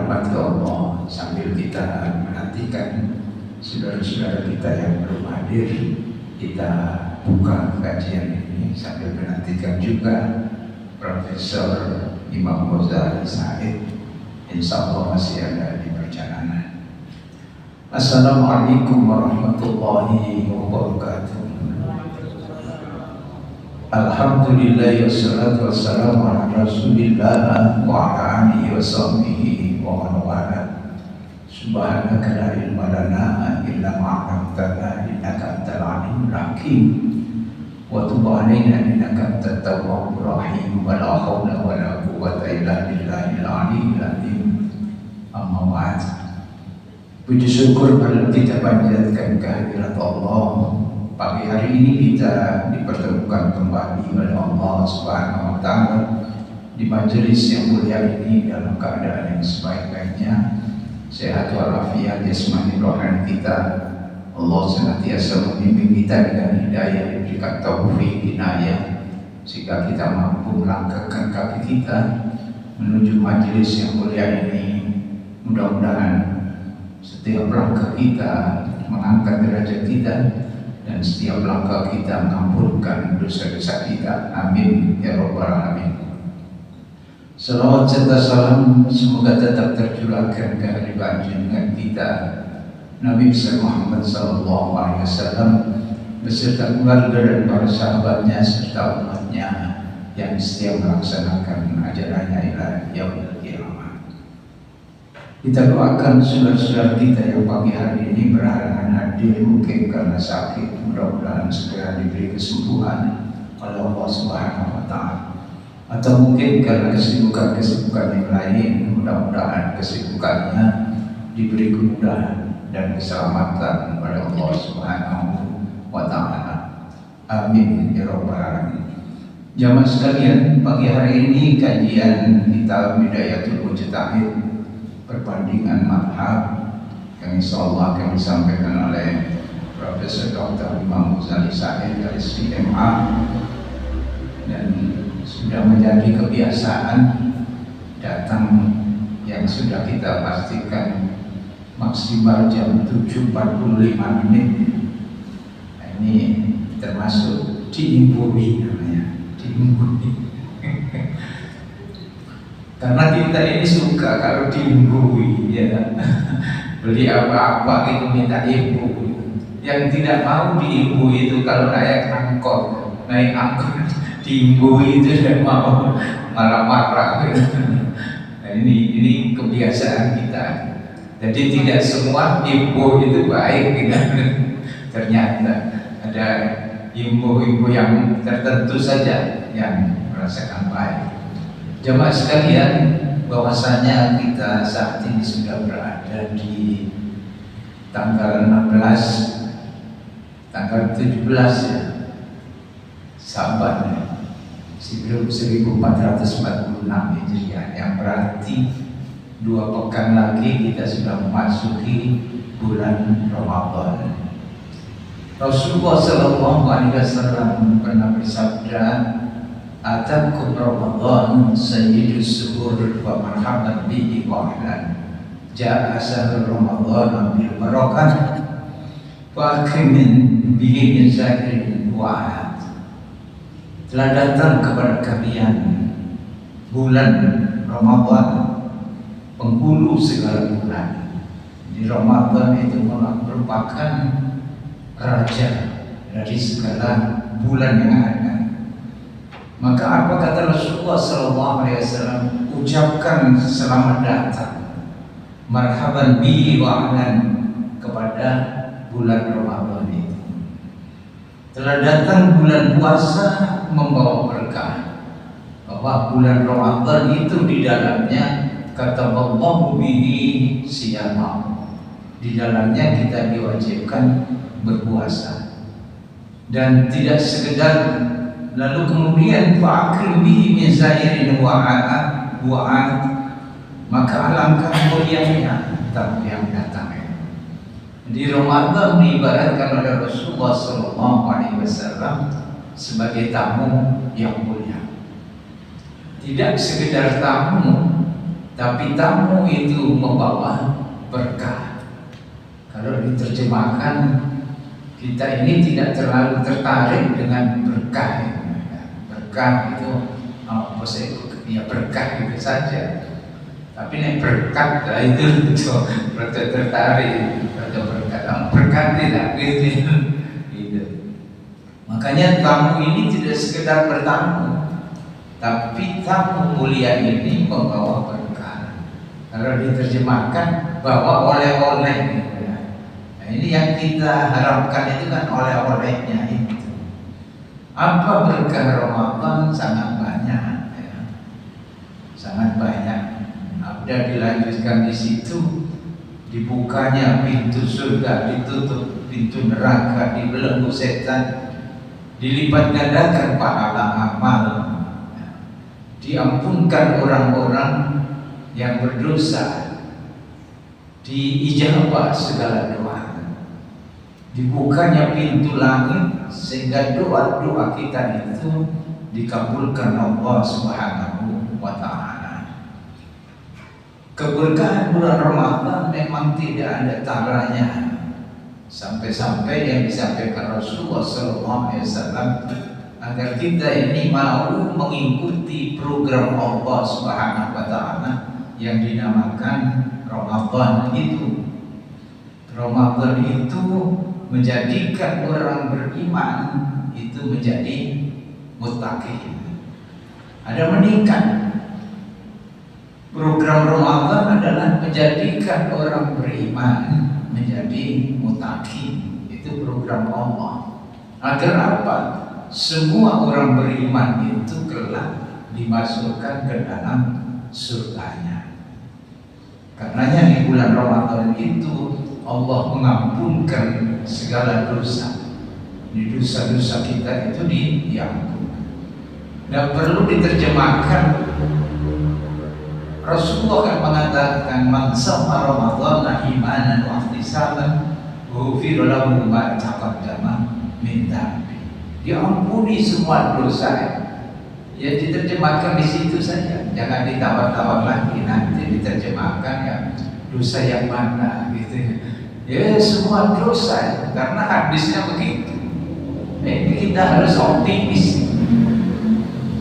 rahmati Allah, sambil kita menantikan saudara-saudara kita yang belum hadir, kita buka kajian ini sambil menantikan juga Profesor Imam Ghazali Said, insya Allah masih ada di perjalanan. Assalamualaikum warahmatullahi wabarakatuh. Alhamdulillah wassalatu wassalamu ala rasulillah wa ala alihi wa sahbihi wa man wala. Subhanaka la ilma lana illa ma 'allamtana innaka antal alimul hakim. Wa tub 'alaina innaka antat tawwabur rahim. Wa la haula wa la quwwata illa billahil aliyyil azim. Amma ba'd. Puji syukur pada kita panjatkan kehadirat Allah. Pagi hari ini kita dipertemukan kembali oleh Allah Subhanahu wa Ta'ala di majelis yang mulia ini dalam keadaan yang sebaik-baiknya, sehat walafiat jasmani rohani kita. Allah senantiasa membimbing kita dengan hidayah, diberikan taufik inayah sehingga kita mampu melangkahkan kaki kita menuju majelis yang mulia ini. Mudah-mudahan setiap langkah kita mengangkat derajat kita dan setiap langkah kita mengampunkan dosa-dosa kita. Amin ya rabbal alamin. Salawat serta salam semoga tetap tercurahkan ke hadirat junjungan kita Nabi Muhammad SAW beserta keluarga dan para sahabatnya serta umatnya yang setia melaksanakan ajarannya ila yaumil qiyamah. Kita doakan saudara-saudara kita yang pagi hari ini berhalangan hadir, mungkin karena sakit, mudah-mudahan segera diberi kesembuhan oleh Allah Subhanahu wa Ta'ala, atau mungkin karena kesibukan-kesibukan yang lain, mudah-mudahan kesibukannya diberi kemudahan dan keselamatan oleh Allah Subhanahu wa Ta'ala. Amin ya rabbal alamin. Jamaah sekalian, pagi hari ini kajian kitab Bidayatul Mujtahid, perbandingan madhab, yang insya Allah akan disampaikan oleh Profesor Dr. Imam Ghazali Said dari CMA, dan sudah menjadi kebiasaan datang yang sudah kita pastikan maksimal jam 7.45 menit. Nah, ini termasuk diimbui namanya, diimbui. Karena kita ini suka kalau diimbui, ya. Beli apa-apa itu minta ibu. Yang tidak mau diimbui itu kalau naik angkot diimbui itu tidak mau, malah marah. Nah, ini kebiasaan kita. Jadi tidak semua ibu itu baik, ya. Ternyata ada ibu-ibu yang tertentu saja yang merasakan baik. Jemaah sekalian, bahwasanya kita saat ini sudah berada di tanggal 16, tanggal 17 ya, Saban 1446 Hijriah, yang berarti 2 pekan lagi kita sudah memasuki bulan Ramadan. Rasulullah SAW pernah bersabda, "Atakum Ramadan sayyidus suhur wa marhaban bihi wa ahlan. Ja'a syahrul Ramadan bil barakah wa akrimin bihi min syahril wa'ad." Telah datang kepada kalian bulan Ramadan, penghulu segala bulan. Di Ramadan itu merupakan raja dari segala bulan yang ada. Maka apa kata Rasulullah SAW? Ucapkan selamat datang, marhaban bihi wa ahlan, kepada bulan Ramadan itu. Telah datang bulan puasa membawa berkah, bahwa bulan Ramadan itu di dalamnya kata Allah bihi siyama, di dalamnya kita diwajibkan berpuasa. Dan tidak sekedar lalu kemudian fa'akrim bihi min zairin wa'ad, maka alangkah mulianya tamu yang datang. Di Ramadan diibaratkan oleh Rasulullah SAW sebagai tamu yang mulia. Tidak sekedar tamu, tapi tamu itu membawa berkah. Kalau diterjemahkan, kita ini tidak terlalu tertarik dengan berkah. Berkah itu ya berkah itu saja. Tapi nek berkat itu rada tertarik, rada berkat tidak gitu. Makanya tamu ini tidak sekedar bertamu, tapi tamu mulia ini membawa berkah. Kalau diterjemahkan bawa oleh-oleh gitu ya. Nah, ini yang kita harapkan itu kan oleh-olehnya itu. Apa berkah Ramadan? Sangat banyak ya. Sangat banyak. Nah, dilanjutkan di situ, dibukanya pintu surga, ditutup pintu neraka, dibelenggu setan, dilipat gandakan pahala amal, diampunkan orang-orang yang berdosa, diijabah segala doa, dibukanya pintu langit sehingga doa-doa kita itu dikabulkan Allah Subhanahu wa Ta'ala. Keberkahan bulan Ramadan memang tidak ada taranya, sampai-sampai yang disampaikan Rasulullah SAW agar kita ini mau mengikuti program Allah Subhanahu wa Ta'ala yang dinamakan Ramadan itu. Ramadan itu menjadikan orang beriman itu menjadi muttaqin. Ada meningkat. Program Ramadan adalah menjadikan orang beriman menjadi muttaqin. Itu program Allah. Agar apa? Semua orang beriman itu kelak dimasukkan ke dalam surganya. Karenanya di bulan Ramadan itu Allah mengampunkan segala dosa. Di dosa-dosa kita itu diampun. Dan perlu diterjemahkan. Rasulullah kan mengatakan man shoma Ramadan imanan wa ihtisaban ghufira lahu ma taqaddama min dhanbi. Diampuni semua dosa. Ya diterjemahkan di situ saja. Jangan ditawar-tawar lagi, nanti diterjemahkan ya dosa yang mana gitu. Ya semua dosa, karena hadisnya begitu. Ini kita harus optimis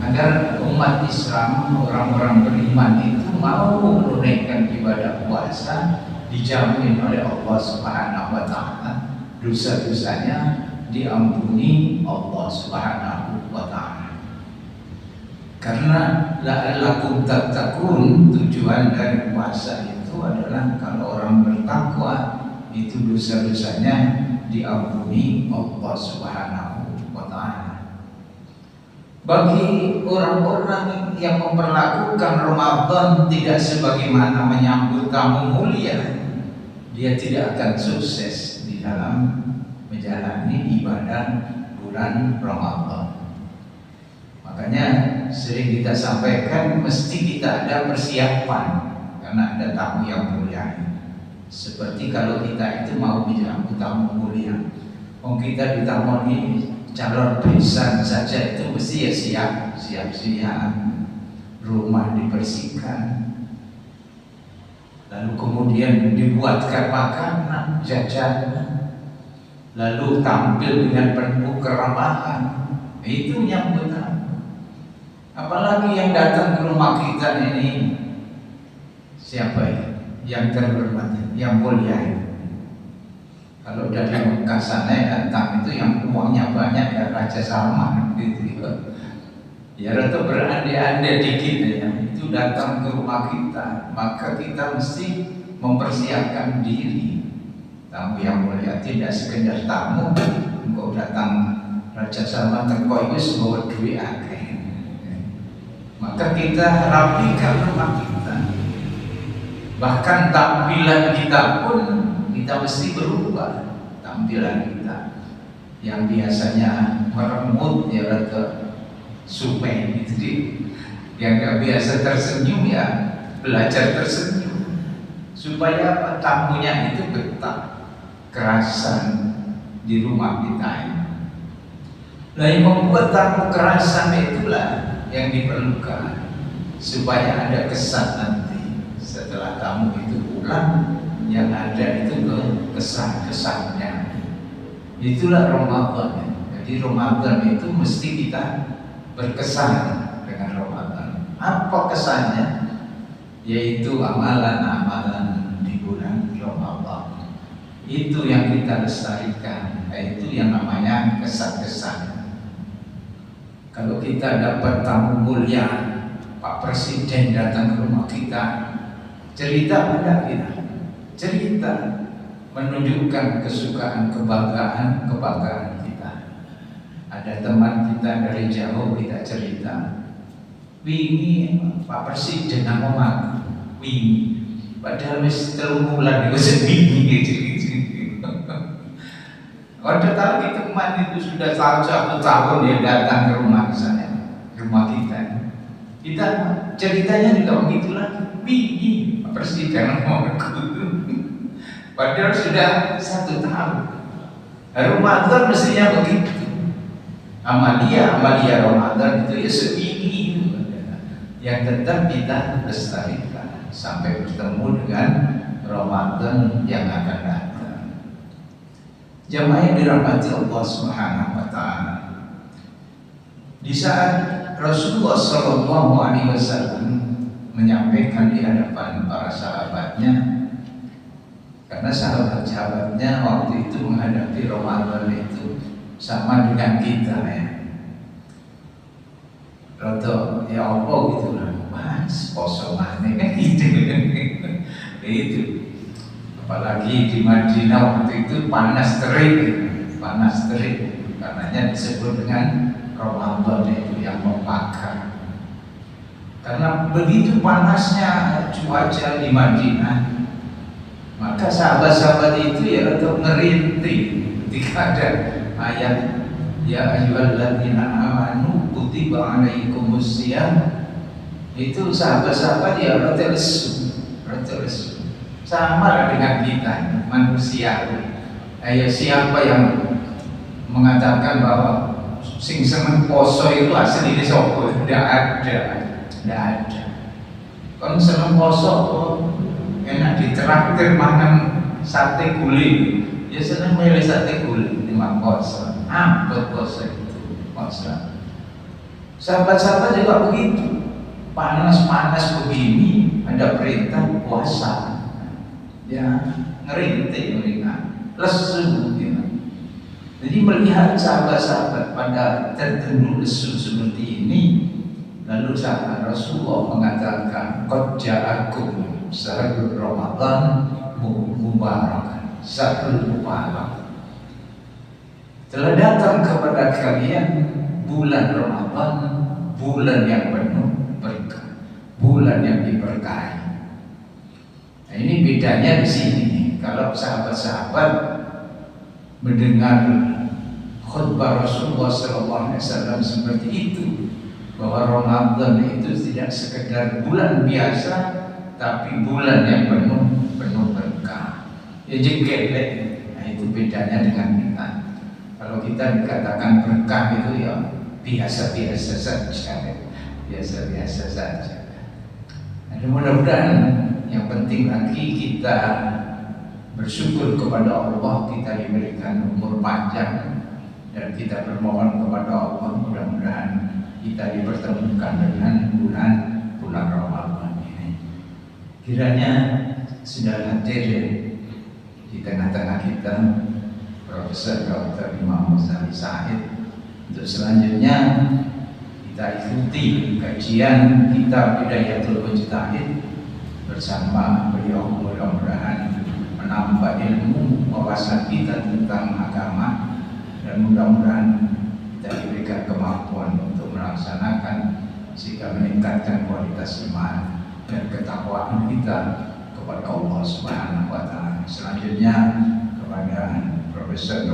agar umat Islam, orang-orang beriman itu mau menunaikan ibadah puasa, dijamin oleh Allah Subhanahu wa Ta'ala, dosa-dosanya diampuni Allah Subhanahu wa Ta'ala. Karena la'allakum tattaqun, tujuan dari puasa itu adalah kalau orang bertakwa itu dosa-dosanya diampuni Allah Subhanahu wa Ta'ala. Bagi orang-orang yang memperlakukan Ramadan tidak sebagaimana menyambut tamu mulia, dia tidak akan sukses di dalam menjalani ibadah bulan Ramadan. Makanya sering kita sampaikan mesti kita ada persiapan karena ada tamu yang mulia. Seperti kalau kita itu mau menyambut tamu mulia, kita ditamoni calon besan saja itu mesti ya siap-siap, rumah dibersihkan, lalu kemudian dibuatkan makanan, jajanan, lalu tampil dengan penuh keramahan. Itu yang benar. Apalagi yang datang ke rumah kita ini siapa ya? Yang terhormat, yang mulia. Kalau dari Mekah sana datang itu yang uangnya banyak ya Raja Salman gitu ya, rata berandai-andai dikit ya, itu datang ke rumah kita, maka kita mesti mempersiapkan diri. Tamu yang mulia tidak sekedar tamu, engkau datang Raja Salman teko itu semua duit akeh. Maka kita rapikan rumah kita. Bahkan tampilan kita pun kita mesti berubah. Tampilan kita yang biasanya meremut ya rada supaya gitu, yang gak biasa tersenyum ya belajar tersenyum, supaya apa? Tamunya itu betah kerasan di rumah kita ini. Nah, yang membuat tamu kerasan itulah yang diperlukan supaya ada kesan nanti. setelah tamu itu pulang, yang ada itu kesan-kesannya. Itulah Ramadan. Jadi Ramadan itu mesti kita berkesan dengan Ramadan. Apa kesannya? Yaitu amalan-amalan di bulan Ramadan. Itu yang kita lestarikan. Itu yang namanya kesan-kesan. Kalau kita dapat tamu mulia, Pak Presiden datang ke rumah kita, cerita pada kita, cerita menunjukkan kesukaan, kebanggaan kita. Ada teman kita dari jauh, kita cerita, wingi Pak Presiden nama wingi, padahal mesti terumulan di wingi gitu. Pada kali teman itu sudah 1 tahun dia datang ke rumah saya, rumah kita. Kita ceritanya juga begitu lagi. Wingi Pak Presiden mau padahal sudah 1 tahun. Ramadan mestinya begitu. Amalia Ramadan itu ya segini yang tetap kita lestarikan sampai bertemu dengan Ramadan yang akan datang. Jamaah yang dirahmati Allah Subhanahu wa taala. Di saat Rasulullah sallallahu alaihi wasallam menyampaikan di hadapan para sahabatnya, karena sahabat-sahabatnya waktu itu menghadapi Ramadan itu sama dengan kita ya. Roto ya Allah gitu lah, mas poso mana kan gitu. Itu. Apalagi di Madinah waktu itu panas terik, karenanya disebut dengan Ramadan itu yang membakar. Karena begitu panasnya cuaca di Madinah, maka sahabat-sahabat itu ya untuk ngerintih ketika ada ayat ya ayyuhalladzina amanu kutiba alaikumusiyam, itu sahabat-sahabat ya rada lesu. Sama dengan kita manusia. Siapa yang mengatakan bahwa sing seneng poso itu asli sopo? Tidak ada. Kalau seneng poso enak ditraktir makan sate guling, ya seneng milih sate guling memang poso. Apa poso itu? Poso. Sahabat-sahabat juga begitu. Panas begini ada perintah puasa. Ya ngerintih mereka, lesu gitu. Jadi melihat sahabat-sahabat pada tertentu lesu seperti ini, lalu sahabat Rasulullah mengatakan, qad ja'akum syahrul Ramadan mubarak, syahrul mubarak. Telah datang kepada kalian bulan Ramadan, bulan yang penuh berkah, bulan yang diberkahi. Nah, ini bedanya di sini. Kalau sahabat-sahabat mendengar khutbah Rasulullah SAW seperti itu, bahwa Ramadan itu tidak sekedar bulan biasa, tapi bulan yang penuh berkah. Ya jengkel. Nah itu bedanya dengan kita. Kalau kita dikatakan berkah itu ya biasa-biasa saja. Nah, mudah-mudahan yang penting lagi kita bersyukur kepada Allah, kita diberikan umur panjang, dan kita bermohon kepada Allah mudah-mudahan kita dipertemukan dengan bulan Ramadan ini. Kiranya sudah hadir di tengah-tengah kita Profesor Dr. Imam Muzali Said. Untuk selanjutnya kita ikuti kajian kitab Bidayatul Mujtahid bersama beliau, mudah-mudahan menambah ilmu wawasan kita tentang agama, dan mudah-mudahan kita diberikan kemampuan untuk melaksanakan sehingga meningkatkan kualitas iman dan ketakwaan kita kepada Allah Subhanahu wa taala. Selanjutnya kepada Profesor